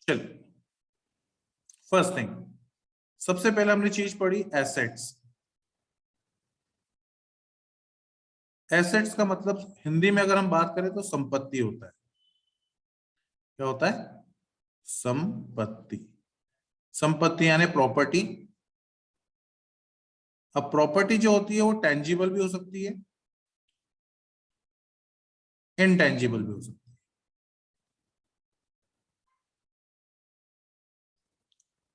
चलिए, first thing, सबसे पहले हमने चीज पढ़ी एसेट्स। एसेट्स का मतलब हिंदी में अगर हम बात करें तो संपत्ति होता है। क्या होता है? संपत्ति। संपत्ति यानी प्रॉपर्टी। अब प्रॉपर्टी जो होती है वो टेंजिबल भी हो सकती है, इनटेंजिबल भी हो सकती है।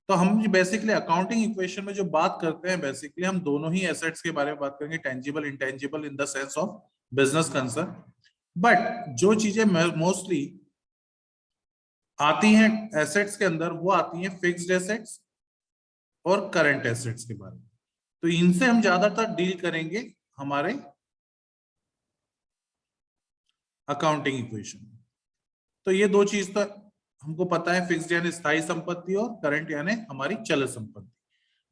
तो हम बेसिकली अकाउंटिंग इक्वेशन में जो बात करते हैं, बेसिकली हम दोनों ही एसेट्स के बारे में बात करेंगे, tangible intangible, in the sense of business concern. But जो चीजें मोस्टली आती हैं एसेट्स के अंदर, वो आती हैं फिक्स्ड एसेट्स और करंट एसेट्स के बारे में। तो इनसे हम ज्यादातर डील करेंगे हमारे अकाउंटिंग इक्वेशन। तो ये दो चीज तो हमको पता है, फिक्स्ड यानी स्थायी संपत्ति और करंट यानी हमारी चल संपत्ति।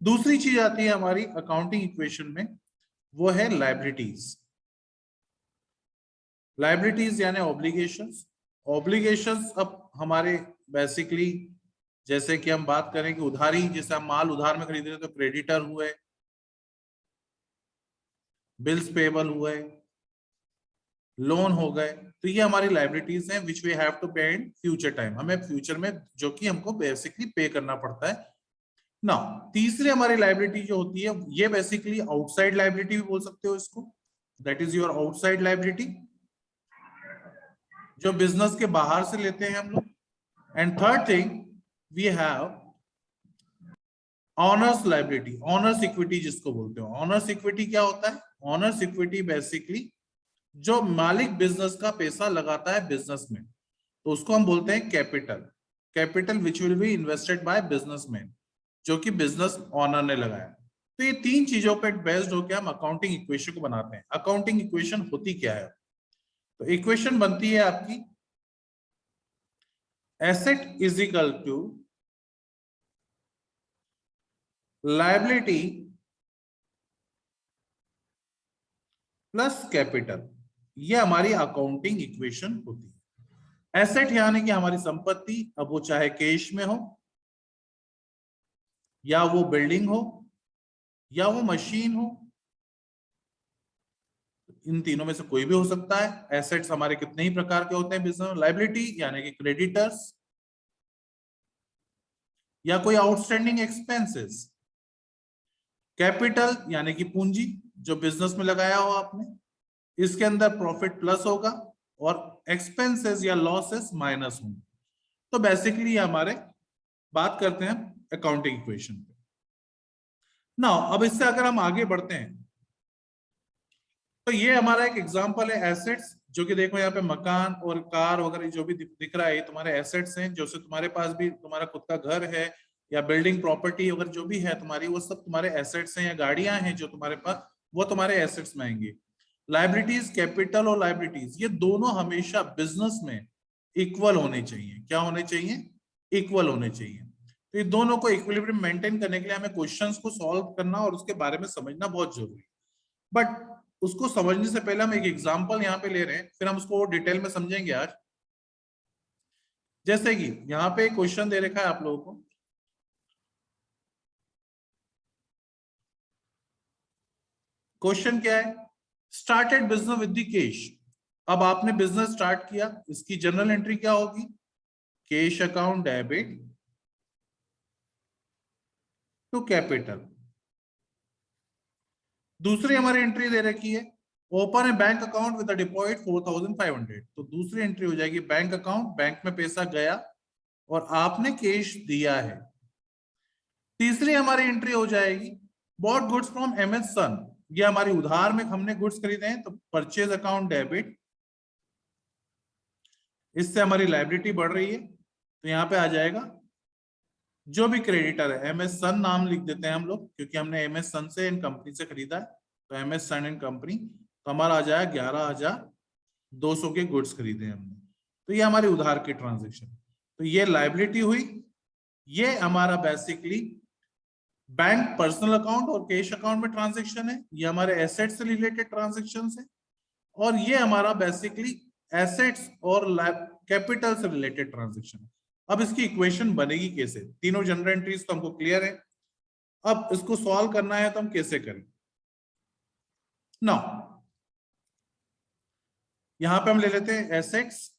दूसरी चीज आती है हमारी अकाउंटिंग इक्वेशन में, वो है लायबिलिटीज। लायबिलिटीज यानी ऑब्लिगेशंस। ऑब्लिगेशंस अब हमारे बेसिकली, जैसे कि हम बात करें कि उधारी, जैसे हम माल उधार में खरीद रहे तो क्रेडिटर हुए, बिल्स पेबल हुए, लोन हो गए। तो ये हमारी लायबिलिटीज हैं विच वी हैव टू पे इन फ्यूचर टाइम, हमें फ्यूचर में जो कि हमको बेसिकली पे करना पड़ता है ना। तीसरी हमारी लायबिलिटी जो होती है, ये बेसिकली आउटसाइड लायबिलिटी भी बोल सकते हो इसको, that is your outside liability, जो बिजनेस के बाहर से लेते हैं हम लोग। And third thing we have owners liability, owners equity जिसको बोलते हो। ऑनर्स इक्विटी क्या होता है? ऑनर्स इक्विटी बेसिकली जो मालिक बिजनेस का पैसा लगाता है बिजनेस में, तो उसको हम बोलते हैं capital. Capital which will be invested bye businessman, जो कि बिजनेस ऑनर ने लगाया। तो ये तीन चीजों पे बेस्ड होकर हम अकाउंटिंग इक्वेशन को बनाते हैं। अकाउंटिंग इक्वेशन होती क्या है? तो इक्वेशन बनती है आपकी, asset is equal to liability plus capital. ये हमारी अकाउंटिंग इक्वेशन होती है। एसेट यानी कि हमारी संपत्ति, अब वो चाहे कैश में हो, या वो बिल्डिंग हो, या वो मशीन हो, इन तीनों में से कोई भी हो सकता है। एसेट्स हमारे कितने ही प्रकार के होते हैं बिजनेस में। लायबिलिटी यानी कि क्रेडिटर्स या कोई आउटस्टैंडिंग एक्सपेंसेस। कैपिटल यानी कि पूंजी, जो बिजनेस में लगाया हो आपने, इसके अंदर प्रॉफिट प्लस होगा और एक्सपेंसेस या लॉसेस माइनस होंगे। तो बेसिकली हमारे बात करते हैं अकाउंटिंग इक्वेशन पे। नाउ अब इससे अगर हम आगे बढ़ते हैं, तो ये हमारा एक एग्जांपल है एसेट्स, जो कि देखो यहाँ पे मकान और कार वगैरह जो भी दिख रहा है, ये तुम्हारे एसेट्स हैं। जो से तुम्हारे पास भी तुम्हारा खुद का घर है या बिल्डिंग प्रॉपर्टी वगैरह जो भी है तुम्हारी, वो सब तुम्हारे एसेट्स हैं, या गाड़ियां हैं जो तुम्हारे पास, वो तुम्हारे एसेट्स में आएंगे। लायबिलिटीज, कैपिटल और लायबिलिटीज, ये दोनों हमेशा बिजनेस में इक्वल होने चाहिए। क्या होने चाहिए? इक्वल होने चाहिए। तो ये दोनों को इक्विलिब्रियम मेंटेन करने के लिए हमें क्वेश्चंस को सॉल्व करना और उसके बारे में समझना बहुत जरूरी है। बट उसको समझने से पहले हम एक एग्जांपल यहाँ पे ले रहे हैं, फिर हम उसको डिटेल में समझेंगे आज। जैसे कि यहाँ पे क्वेश्चन दे रखा है आप लोगों को, क्वेश्चन क्या है? Started business with the cash. अब आपने बिजनेस स्टार्ट किया, इसकी जनरल एंट्री क्या होगी? Cash account debit to capital. दूसरी हमारी एंट्री दे रखी है, open a bank account with deposit 4500। तो दूसरी एंट्री हो जाएगी बैंक अकाउंट, बैंक में पैसा गया और आपने कैश दिया है। तीसरी हमारी एंट्री हो जाएगी बॉट गुड्स फ्रॉम एमएस सन। ये हमारी उधार में हमने गुड्स खरीदे हैं, तो परचेज अकाउंट डेबिट, इससे हमारी लायबिलिटी बढ़ रही है। तो यहाँ पे आ जाएगा जो भी क्रेडिटर है, एमएस सन नाम लिख देते हैं हम लोग, क्योंकि हमने एमएस सन से इन कंपनी से खरीदा है, तो एमएस सन एंड कंपनी। तो हमारा आ जाएगा 11,200 के गुड्स खरीदे हमने। तो ये हमारी उधार की ट्रांजेक्शन। तो ये लायबिलिटी हुई। ये हमारा बेसिकली बैंक पर्सनल अकाउंट और कैश अकाउंट में ट्रांजेक्शन है, ये हमारे एसेट्स से रिलेटेड ट्रांजेक्शन है। और ये हमारा बेसिकली एसेट्स और कैपिटल से रिलेटेड ट्रांजेक्शन है। अब इसकी इक्वेशन बनेगी कैसे? तीनों जनरल एंट्रीज तो हमको क्लियर है, अब इसको सॉल्व करना है तो हम कैसे करें? नाउ यहां पे हम ले लेते हैं assets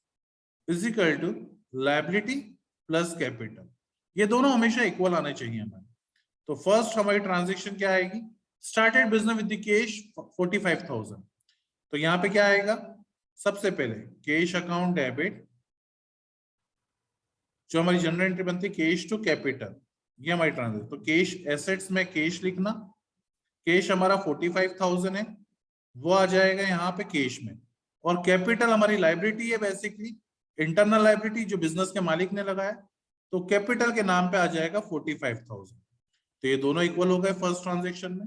is equal to liability plus capital. ये दोनों हमेशा इक्वल आने चाहिए हमारे। तो फर्स्ट हमारी ट्रांजेक्शन क्या आएगी? Started business with the cash 45,000। तो यहाँ पे क्या आएगा? सबसे पहले कैश अकाउंट डेबिट, जो हमारी जनरल एंट्री बनती है कैश टू कैपिटल, ये हमारी ट्रांजेक्शन। तो कैश एसेट्स में कैश लिखना, कैश हमारा 45,000 है, वो आ जाएगा यहाँ पे कैश में। और कैपिटल हमारी लाइबिलिटी है, बेसिकली इंटरनल लाइबिलिटी जो बिजनेस के मालिक ने लगाया, तो कैपिटल के नाम पे आ जाएगा 45,000। तो ये दोनों इक्वल हो गए फर्स्ट ट्रांजेक्शन में।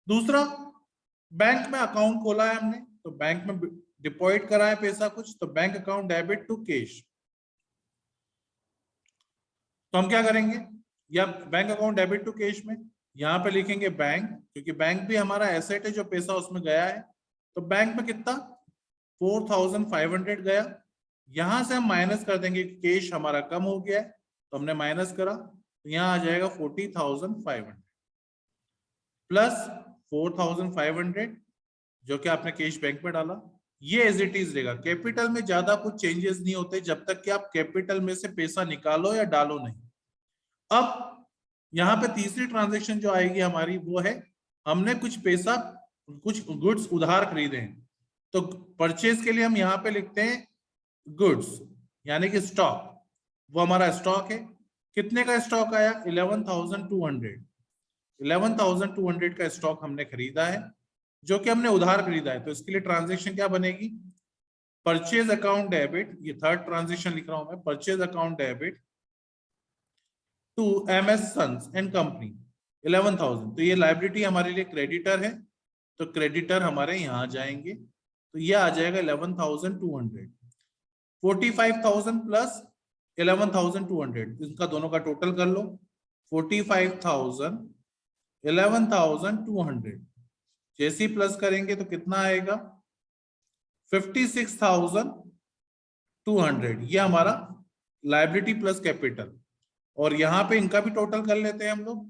दूसरा, बैंक में अकाउंट खोला है हमने, तो बैंक में डिपॉजिट करा है पैसा कुछ, तो bank account debit to cash. तो हम क्या करेंगे? या bank account debit to cash में यहाँ पे लिखेंगे बैंक, क्योंकि बैंक भी हमारा एसेट है जो पैसा उसमें गया है। तो बैंक में कितना? 4,500 गया। यहां से हम माइनस कर देंगे, कैश हमारा कम हो गया है तो हमने माइनस करा, तो यहाँ आ जाएगा 40,500 प्लस 4,500 जो कि आपने कैश बैंक में डाला, ये एज इट इज रहेगा। कैपिटल में ज्यादा कुछ चेंजेस नहीं होते जब तक कि आप कैपिटल में से पैसा निकालो या डालो नहीं। अब यहाँ पे तीसरी ट्रांजैक्शन जो आएगी हमारी वो है, हमने कुछ पैसा, कुछ गुड्स उधार खरीदे हैं, तो परचेज के लिए हम यहाँ पे लिखते हैं गुड्स, यानी कि स्टॉक। वो हमारा स्टॉक है। कितने का स्टॉक आया? 11,200। 11,200 का स्टॉक हमने खरीदा है, जो कि हमने उधार खरीदा है। तो इसके लिए ट्रांजैक्शन क्या बनेगी? परचेज अकाउंट डेबिट, ये थर्ड ट्रांजैक्शन लिख रहा हूं मैं, purchase account debit to MS sons and company 11,000। तो ये लाइबिलिटी हमारे लिए क्रेडिटर है, तो क्रेडिटर हमारे यहाँ जाएंगे, तो ये आ जाएगा 11,200। 45,000 प्लस 11,200, इसका दोनों का टोटल कर लो। 45,000 11,200 जैसे ही प्लस करेंगे तो कितना आएगा? 56,200। ये हमारा लाइबिलिटी प्लस कैपिटल। और यहां पे इनका भी टोटल कर लेते हैं हम लोग।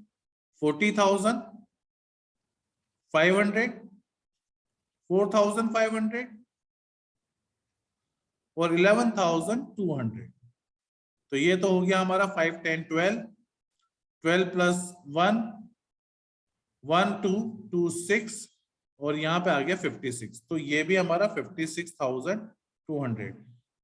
40,500, 4,500 और 11,200। तो ये तो हो गया हमारा 5, 10, 12, 12 प्लस 1, 1, 2, 2, 6 और यहाँ पे आ गया 56। तो ये भी हमारा 56,200।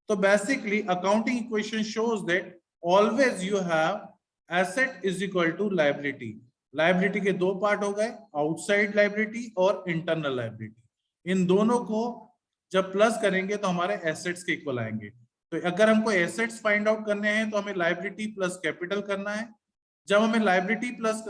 तो basically accounting equation shows that always you have asset is equal to liability. Liability के दो पार्ट हो गए, आउटसाइड लाइबिलिटी और इंटरनल लाइबिलिटी। इन दोनों को जब प्लस करेंगे तो हमारे एसेट्स के इक्वल आएंगे। तो अगर हमको एसेट्स फाइंड आउट करने हैं तो हमें लाइबिलिटी प्लस कैपिटल करना है। जब हमें लाइबिलिटी प्लस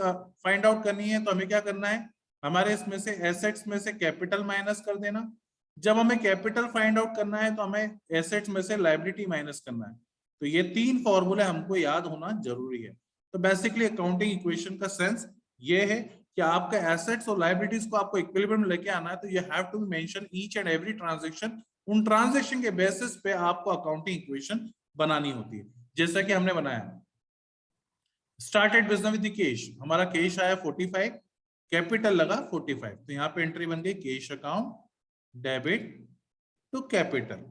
फाइंड आउट करनी है तो हमें क्या करना है? हमारे इसमें से एसेट्स में से कैपिटल माइनस कर देना। जब हमें कैपिटल फाइंड आउट करना है तो हमें एसेट्स में से लाइबिलिटी माइनस करना है। तो ये तीन फॉर्मूले हमको याद होना जरूरी है। तो बेसिकली अकाउंटिंग इक्वेशन का सेंस ये है कि आपका एसेट्स और लाइबिलिटीज को आपको इक्विलिब्रियम में लेके आना है, तो you have to mention each and every transaction. उन ट्रांजैक्शन के बेसिस पे आपको अकाउंटिंग इक्वेशन बनानी होती है, जैसा कि हमने बनाया। स्टार्टेड बिजनेस विद कैश, हमारा कैश आया 45, कैपिटल लगा 45, तो यहाँ पे एंट्री बन गई cash account debit to capital.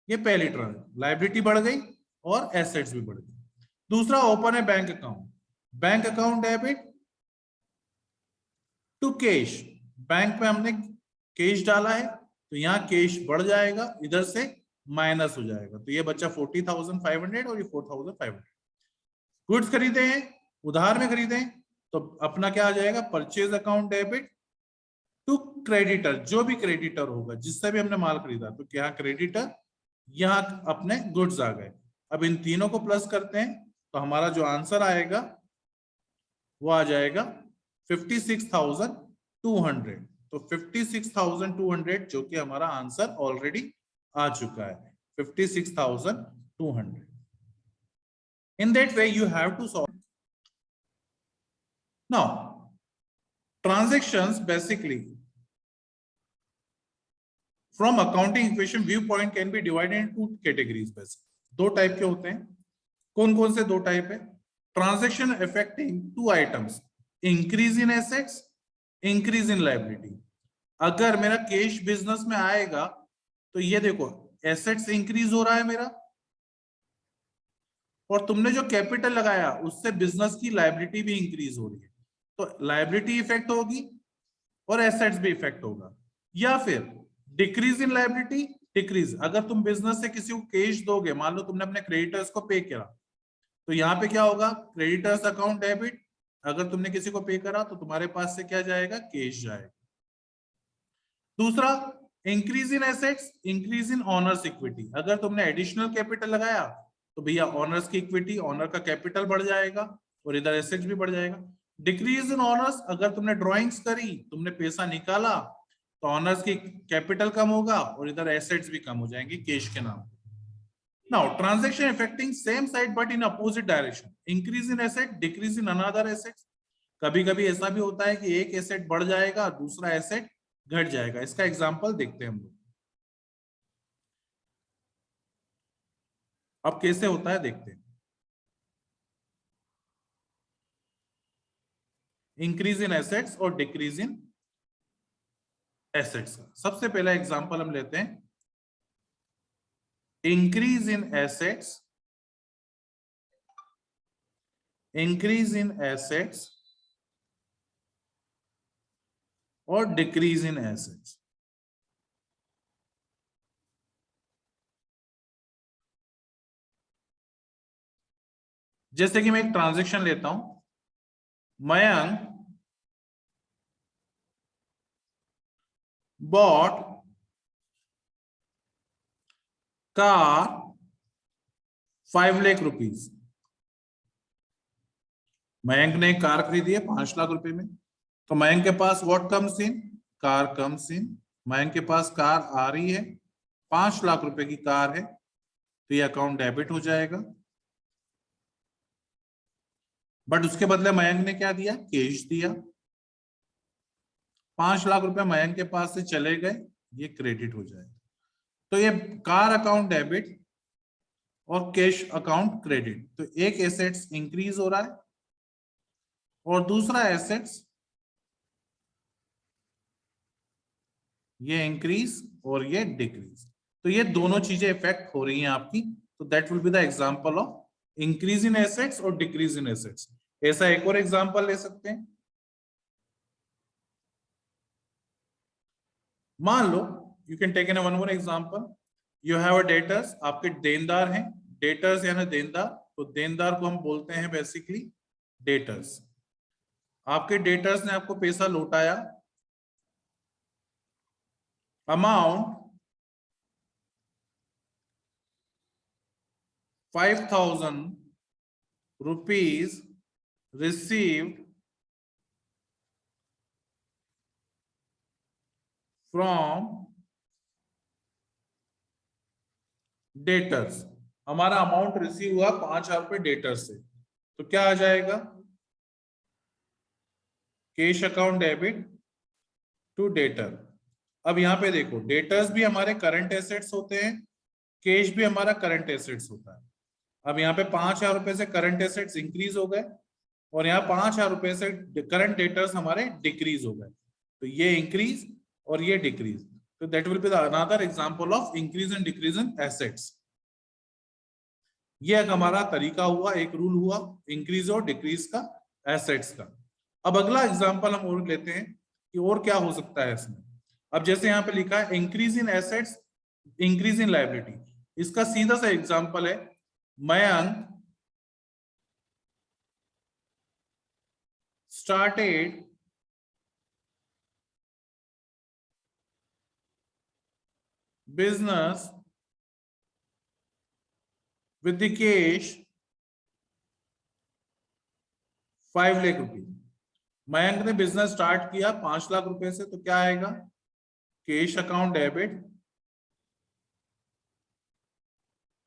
ये पहली ट्रांजैक्शन, लाइबिलिटी बढ़ गई और एसेट्स भी बढ़ गई। दूसरा ओपन है bank account, bank account debit to cash. Bank में हमने कैश डाला है तो यहाँ कैश बढ़ जाएगा, इधर से माइनस हो जाएगा, तो ये बच्चा 40,500 और ये 4,500। गुड्स खरीदे हैं, उधार में खरीदे हैं, तो अपना क्या आ जाएगा? Purchase account debit to creditor, जो भी क्रेडिटर होगा जिससे भी हमने माल खरीदा, तो क्या क्रेडिटर, यहाँ अपने गुड्स आ गए। अब इन तीनों को प्लस करते हैं तो हमारा जो आंसर आएगा वो आ जाएगा 56,200। तो 56,200 जो कि हमारा आंसर ऑलरेडी आ चुका है, 56,200। In that way you have to solve. Now transactions basically from accounting equation viewpoint can be divided into two categories। बस दो टाइप के होते हैं। कौन कौन से दो टाइप है? Transaction affecting two items, increase in assets, increase in liability. अगर मेरा कैश बिजनेस में आएगा तो ये देखो एसेट्स इंक्रीज हो रहा है मेरा, और तुमने जो कैपिटल लगाया उससे बिजनेस की लायबिलिटी भी इंक्रीज हो रही है, तो लायबिलिटी इफेक्ट होगी और एसेट्स भी इफेक्ट होगा। या फिर डिक्रीज इन लायबिलिटी, डिक्रीज, अगर तुम बिजनेस से किसी को कैश दोगे, मान लो तुमने अपने क्रेडिटर्स को पे किया, तो यहाँ पे क्या होगा? क्रेडिटर्स अकाउंट डेबिट, अगर तुमने किसी को पे करा तो तुम्हारे पास से क्या जाएगा? कैश जाएगा। दूसरा, increase in assets, increase in honours equity, अगर तुमने एडिशनल कैपिटल लगाया तो भैया ऑनर्स की इक्विटी, ऑनर का कैपिटल बढ़ जाएगा और इधर एसेट्स भी बढ़ जाएगा। डिक्रीज इन ऑनर्स, अगर तुमने ड्रॉइंग्स करी, तुमने पैसा निकाला, तो ऑनर्स की कैपिटल कम होगा और इधर एसेट्स भी कम हो जाएंगे कैश के नाम। Now transaction affecting same side but in opposite direction, increase in asset, decrease in another assets. कभी कभी ऐसा भी होता है कि एक एसेट बढ़ जाएगा, दूसरा एसेट घट जाएगा। इसका एग्जांपल देखते हैं हम लोग, अब कैसे होता है देखते हैं। इंक्रीज इन एसेट्स और डिक्रीज इन एसेट्स का सबसे पहला एग्जांपल हम लेते हैं, increase in assets, increase in assets और डिक्रीज इन एसेट्स। जैसे कि मैं एक ट्रांजैक्शन लेता हूं, Mayank bought car 5 lakh rupees. Mayank ने एक कार खरीदी है 5 लाख रुपए में, तो मयंक के पास what comes in? Car comes in. Mayank के पास कार आ रही है, 5 लाख रुपए की कार है, तो ये अकाउंट डेबिट हो जाएगा। बट उसके बदले मयंक ने क्या दिया? कैश दिया। 5 लाख रुपए मयंक के पास से चले गए, ये क्रेडिट हो जाएगा। तो ये कार अकाउंट डेबिट और कैश अकाउंट क्रेडिट, तो एक एसेट्स इंक्रीज हो रहा है और दूसरा एसेट्स ये इंक्रीज और ये डिक्रीज, तो ये दोनों चीजें इफेक्ट हो रही हैं आपकी। तो that will be the example of increase in assets और डिक्रीज इन एसेट्स। ऐसा एक और एग्जांपल ले सकते हैं, मान लो you can take in one more example, you have a debtors, आपके देनदार हैं, डेटर्स यानी देनदार, तो देनदार को हम बोलते हैं बेसिकली डेटर्स। आपके डेटर्स ने आपको पैसा लौटाया, amount 5,000 rupees received from debtors. हमारा अमाउंट रिसीव हुआ 5,000 रुपए डेटर्स से, तो क्या आ जाएगा? Cash account debit to debtor. अब यहाँ पे देखो, डेटर्स भी हमारे करंट एसेट्स होते हैं, कैश भी हमारा करंट एसेट्स होता है। अब यहाँ पे 5,000 रुपए से करंट एसेट्स इंक्रीज हो गए और यहाँ 5,000 रुपए से करंट डेटर्स हमारे डिक्रीज हो गए, तो ये इंक्रीज और ये डिक्रीज, तो that will be the another example of increase and decrease in assets. ये एक हमारा तरीका हुआ, एक रूल हुआ इंक्रीज और डिक्रीज का एसेट्स का। अब अगला एग्जांपल हम और लेते हैं कि और क्या हो सकता है इसमें। अब जैसे यहाँ पे लिखा है increase in assets, increase in liability, इसका सीधा सा एग्जांपल है, Mayank started business with the cash 5 lakh रुपए। मयंक ने बिजनेस स्टार्ट किया 5 लाख रुपए से, तो क्या आएगा? Cash account debit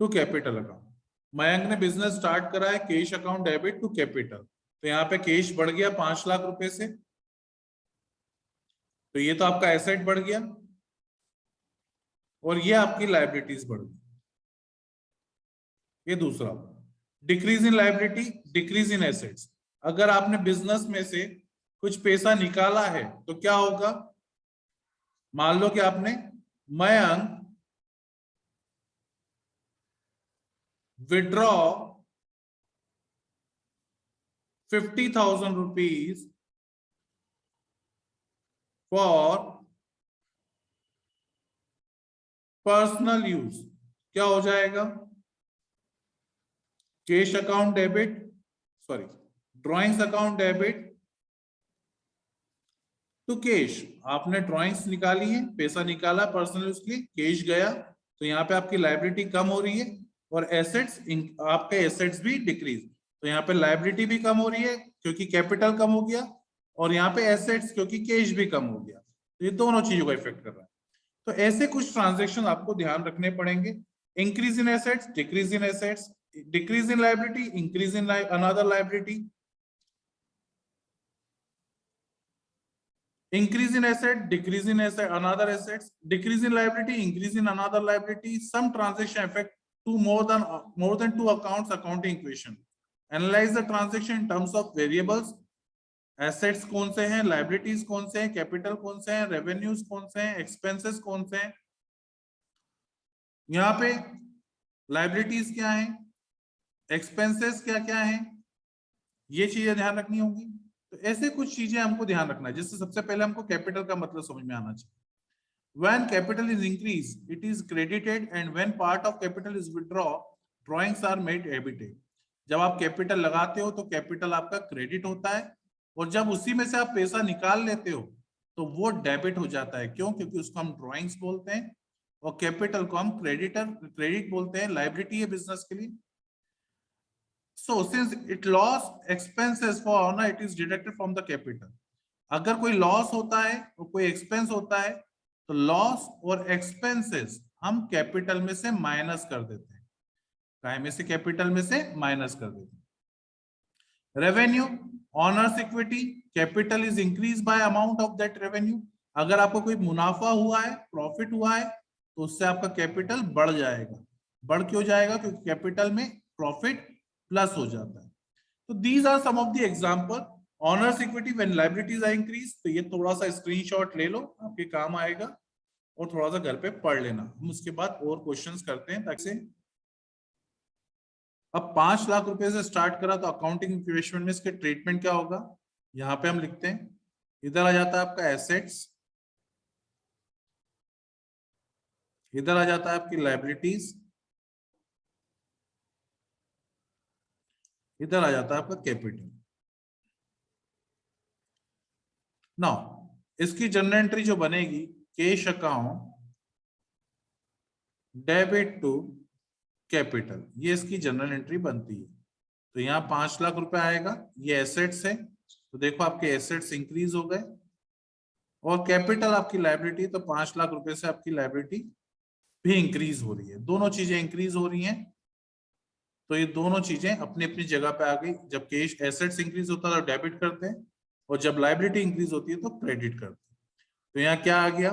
to capital account. Mayank ने बिजनेस स्टार्ट करा है, cash account debit to capital, तो यहाँ पे कैश बढ़ गया 5 लाख रुपए से, तो ये तो आपका एसेट बढ़ गया और ये आपकी लायबिलिटीज बढ़ गई। ये दूसरा। Decrease in liability, decrease in assets. अगर आपने बिजनेस में से कुछ पैसा निकाला है तो क्या होगा? मान लो कि आपने Mayank withdraw 50,000 rupees for personal use, क्या हो जाएगा? Cash account debit, sorry, drawings account debit to cash. आपने ड्रॉइंग्स निकाली है, पैसा निकाला पर्सनल यूज के लिए, कैश गया, तो यहाँ पे आपकी लायबिलिटी कम हो रही है और एसेट्स, आपके एसेट्स भी डिक्रीज। तो यहाँ पे लायबिलिटी भी कम हो रही है क्योंकि कैपिटल कम हो गया, और यहाँ पे एसेट्स क्योंकि कैश भी कम हो गया। तो ये दोनों चीजों का इफेक्ट कर रहा है। तो ऐसे कुछ ट्रांजेक्शन आपको ध्यान रखने पड़ेंगे। Increase in assets, decrease in assets, decrease in liability, increase in another liability, increase in asset, decrease in asset, another assets, decrease in liability, increase in another liability. Some transaction affect two more than two accounts accounting equation. Analyze the transaction in terms of variables. Assets कौन से हैं, liabilities कौन से हैं, capital कौन से हैं, revenues कौन से हैं, expenses कौन से हैं। यहाँ पे liabilities क्या हैं, expenses क्या क्या हैं, ये चीजें ध्यान रखनी होगी। तो ऐसे कुछ चीजें हमको ध्यान रखना है, जिससे सबसे पहले हमको कैपिटल का मतलब समझ में आना चाहिए। When capital is increased, it is credited, and when part of capital is withdrawn, drawings are made debited. जब आप कैपिटल लगाते हो तो कैपिटल आपका क्रेडिट होता है, और जब उसी में से आप पैसा निकाल लेते हो तो वो डेबिट हो जाता है। क्यों? क्योंकि उसको हम ड्रॉइंग्स बोलते हैं और कैपिटल को हम क्रेडिट बोलते हैं, लाइबिलिटी है बिजनेस के लिए। So since it loss expenses for owner, it is deducted from the capital. अगर कोई लॉस होता है और कोई एक्सपेंस होता है तो लॉस और एक्सपेंसेस हम कैपिटल में से माइनस कर देते हैं। काय में से? कैपिटल में से माइनस कर देते हैं। Revenue, honours equity, capital is increase by amount of that revenue. अगर आपको कोई मुनाफा हुआ है, प्रॉफिट हुआ है, तो उससे आपका कैपिटल बढ़ जाएगा। बढ़ क्यों जाएगा? क्योंकि कैपिटल में प्रॉफिट प्लस हो जाता है। तो these are some of the example. Owners equity when liabilities are increase, तो ये थोड़ा सा स्क्रीनशॉट ले लो, आपके काम आएगा, और थोड़ा सा घर पे पढ़ लेना। हम उसके बाद और क्वेश्चंस करते हैं ताकि अब 5 लाख रुपए से स्टार्ट करा तो अकाउंटिंग इक्वेशन में इसके ट्रीटमेंट क्या होगा? यहाँ पे हम लिखते हैं, इधर आ जाता है आपका एसेट्स, इधर आ जाता है आपकी लायबिलिटीज, इधर आ जाता है आपका कैपिटल। नाउ इसकी जनरल एंट्री जो बनेगी, cash account debit to capital, ये इसकी जनरल एंट्री बनती है। तो यहाँ 5 लाख रुपए आएगा, ये एसेट्स है, तो देखो आपके एसेट्स इंक्रीज हो गए, और कैपिटल आपकी लायबिलिटी, तो 5 लाख रुपए से आपकी लायबिलिटी भी इंक्रीज हो रही है। दोनों चीजें इंक्रीज हो रही हैं, तो ये दोनों चीजें अपनी अपनी जगह पे आ गई। जब कैश एसेट्स इंक्रीज होता है तो डेबिट करते हैं, और जब लायबिलिटी इंक्रीज होती है तो क्रेडिट करते हैं। तो यहाँ क्या आ गया?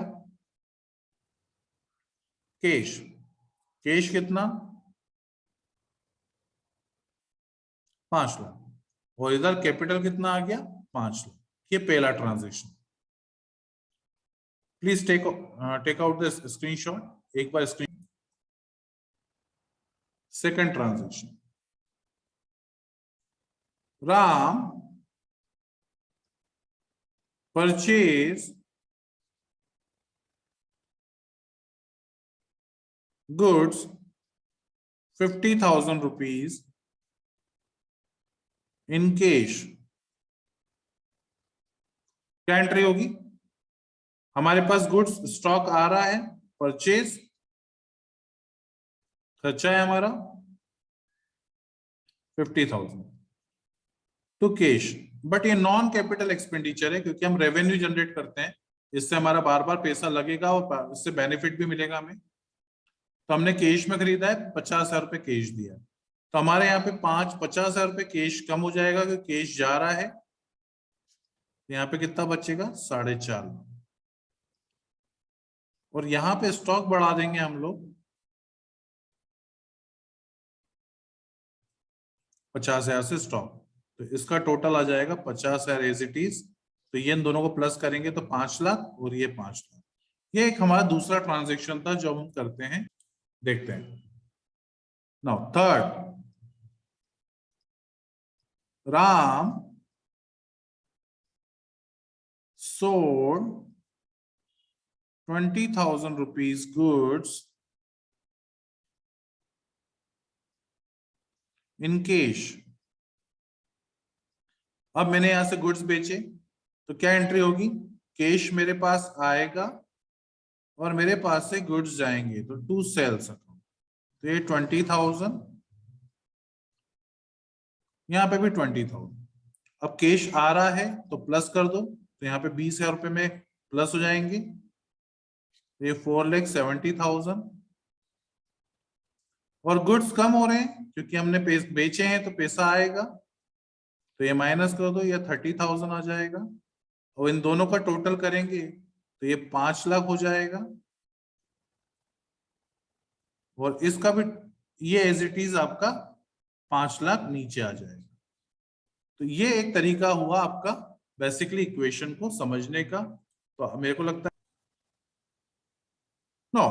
कैश, कैश कितना? 5 लाख, और इधर कैपिटल कितना आ गया? 5 लाख। ये पहला transaction. Please take out this screenshot, एक बार screen. Second transaction, Ram purchase goods 50,000 rupees in cash। क्या एंट्री होगी? हमारे पास गुड्स स्टॉक आ रहा है, परचेज खर्चा है हमारा 50,000 टू कैश, बट ये नॉन कैपिटल एक्सपेंडिचर है क्योंकि हम रेवेन्यू जनरेट करते हैं, इससे हमारा बार बार पैसा लगेगा और इससे बेनिफिट भी मिलेगा हमें। तो हमने कैश में खरीदा है, 50,000 रुपए कैश दिया, तो हमारे यहाँ पे 50,000 रुपए कैश कम हो जाएगा क्योंकि कैश जा रहा है। यहाँ पे कितना बचेगा? 4.5। और यहाँ पे स्टॉक बढ़ा देंगे हम लोग, 50,000 से स्टॉक, तो इसका टोटल आ जाएगा 50,000 एज इट इज। तो ये इन दोनों को प्लस करेंगे तो 5 लाख और ये 5 लाख। ये एक हमारा दूसरा ट्रांजेक्शन था जो हम करते हैं, देखते हैं। Now third, Ram sold 20,000 rupees goods in cash। अब मैंने यहां से गुड्स बेचे तो क्या एंट्री होगी, कैश मेरे पास आएगा और मेरे पास से गुड्स जाएंगे, तो टू सेल्स अकाउंट। तो ये 20,000, यहाँ पे भी 20,000। अब कैश आ रहा है तो प्लस कर दो, तो यहाँ पे 20,000 रुपए में प्लस हो जाएंगे, तो ये 4,70,000। और गुड्स कम हो रहे हैं क्योंकि हमने बेचे हैं तो पैसा आएगा, तो ये माइनस कर दो, ये 30,000 आ जाएगा। और इन दोनों का टोटल करेंगे तो ये 5 लाख हो जाएगा, और इसका भी ये एज इट इज आपका 5 लाख नीचे आ जाएगा। तो ये एक तरीका हुआ आपका बेसिकली इक्वेशन को समझने का। तो मेरे को लगता है no,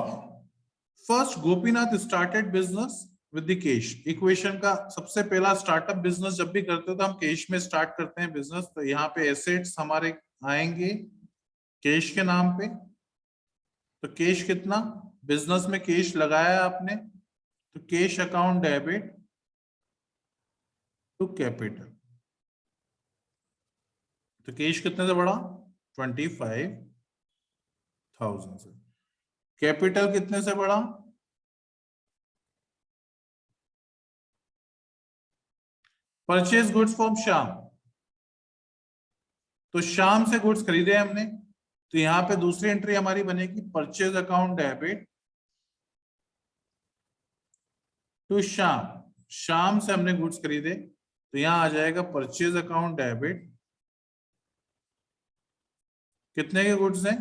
first Gopinath started business with the cash. Equation का सबसे पहला स्टार्टअप बिजनेस जब भी करते हो तो हम कैश में स्टार्ट करते हैं बिजनेस। तो यहाँ पे एसेट्स हमारे आएंगे कैश के नाम पे। तो कैश कितना, बिजनेस में कैश लगाया आपने, तो cash account debit to capital. तो कैश कितने से बढ़ा, 25,000 से। कैपिटल कितने से बढ़ा, परचेज गुड्स फ्रॉम श्याम। तो श्याम से गुड्स खरीदे हमने, तो यहां पे दूसरी एंट्री हमारी बनेगी purchase account debit to Shyam. Shyam से हमने गुड्स खरीदे, तो यहां आ जाएगा परचेज अकाउंट डेबिट। कितने के गुड्स हैं,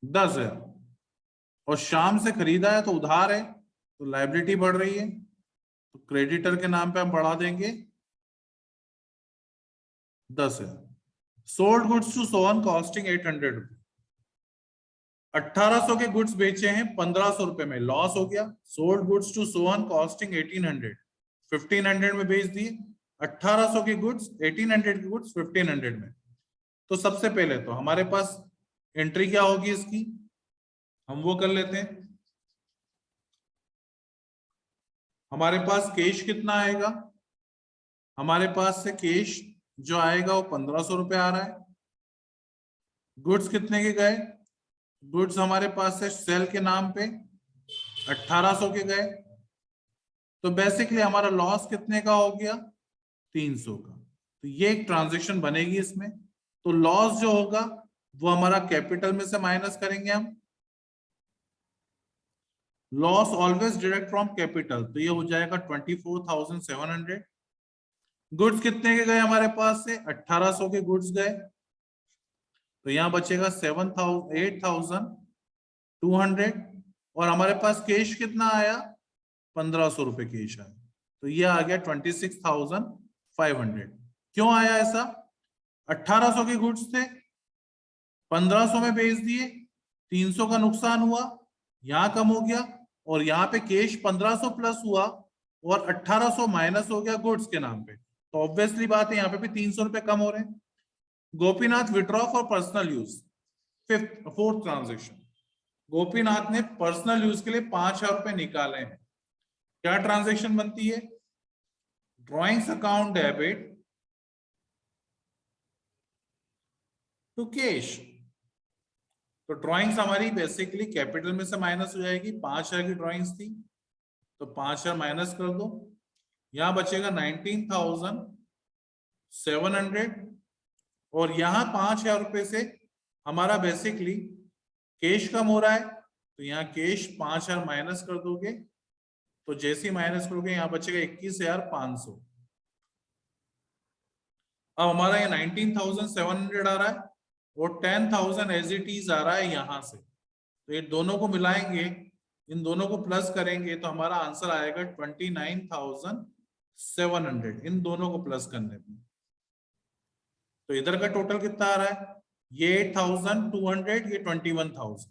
10,000। और श्याम से खरीदा है तो उधार है, तो लायबिलिटी बढ़ रही है, तो क्रेडिटर के नाम पे हम बढ़ा देंगे 10,000। Sold goods to Sohan costing 800 रुपए। 1800 के गुड्स बेचे हैं 1500 रुपए में, लॉस हो गया। Sold goods to Sohan costing 1800, 1500 में बेच दिए। 1800 के गुड्स 1800 के गुड्स 1500 में। तो सबसे पहले तो हमारे पास एंट्री क्या होगी इसकी, हम वो कर लेते हैं। हमारे पास कैश कितना आएगा, हमारे पास से कैश जो आएगा वो 1500 रुपए आ रहा है। गुड्स कितने के गए, गुड्स हमारे पास से सेल के नाम पे 1800 के गए। तो बेसिकली हमारा लॉस कितने का हो गया, 300 का। तो ये एक ट्रांजैक्शन बनेगी इसमें। तो लॉस जो होगा वो हमारा कैपिटल में से माइनस करेंगे हम। Loss always direct from capital, तो ये हो जाएगा 24,700। गुड्स कितने के गए हमारे पास से, 1800 के गुड्स गए, तो यहां बचेगा 8,200। और हमारे पास कैश कितना आया, 1500 रुपए कैश आया, तो ये आ गया 26,500। क्यों आया ऐसा, 1800 के गुड्स थे, 1500 में बेच दिए, 300 का नुकसान हुआ, यहां कम हो गया। और यहाँ पे कैश 1500 प्लस हुआ और 1800 माइनस हो गया गुड्स के नाम पे, तो ऑब्वियसली बात है यहाँ पे भी 300 रुपए कम हो रहे हैं। Gopinath withdraw for personal use, fourth transaction. Gopinath ने पर्सनल यूज के लिए 5,000 रुपए निकाले हैं। क्या ट्रांजेक्शन बनती है, drawings account debit to cash. तो ड्राइंग्स हमारी बेसिकली कैपिटल में से माइनस हो जाएगी। 5,000 की ड्राइंग्स थी तो 5,000 माइनस कर दो, यहां बचेगा 19,700। और यहां 5,000 रुपए से हमारा बेसिकली कैश कम हो रहा है, तो यहाँ कैश 5,000 माइनस कर दोगे, तो जैसे ही माइनस करोगे यहाँ बचेगा 21,500। अब हमारा ये 19,700 आ रहा है और 10,000 एज इट इज आ रहा है यहां से, तो ये दोनों को मिलाएंगे इन दोनों को प्लस करेंगे तो हमारा आंसर आएगा 29,700 इन दोनों को प्लस करने पे। तो इधर का टोटल कितना आ रहा है, ये 8,200, ये 21,000,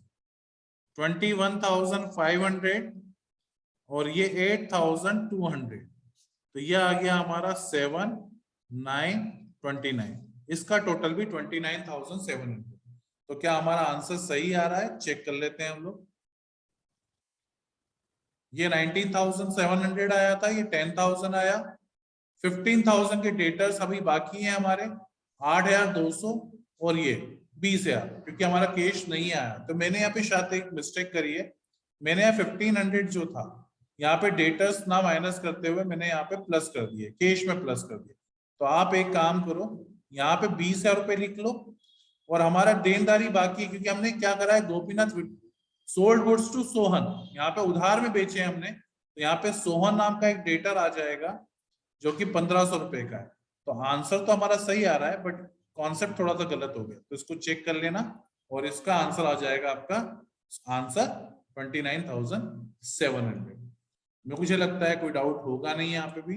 21,500 और ये 8,200, तो ये आ गया हमारा 7,929। इसका टोटल भी 29,700। तो क्या हमारा आंसर सही आ रहा है, चेक कर लेते हैं हम लोग। ये 19,700 आया था, ये 10,000 आया, 15,000 के डेटर्स अभी बाकी हैं हमारे 8,200 और ये 20,000, क्योंकि हमारा कैश नहीं आया। तो मैंने यहाँ पे शायद एक मिस्टेक करी है, मैंने यहाँ 1500 जो था यहाँ पे डेटर्स ना माइनस करते हुए मैंने यहाँ पे प्लस कर दिए, कैश में प्लस कर दिए। तो आप एक काम करो, यहाँ पे 20,000 रुपए लिख लो और हमारा देनदारी बाकी, क्योंकि हमने क्या करा है, Gopinath sold goods to Sohan, यहाँ पे उधार में बेचे हमने, तो यहाँ पे सोहन नाम का एक डेटर आ जाएगा जो कि 1,500 रुपए का है। तो आंसर तो हमारा सही आ रहा है, बट कॉन्सेप्ट थोड़ा सा गलत हो गया, तो इसको चेक कर लेना और इसका आंसर आ जाएगा आपका आंसर 29,700। मुझे लगता है कोई डाउट होगा नहीं यहाँ पे भी।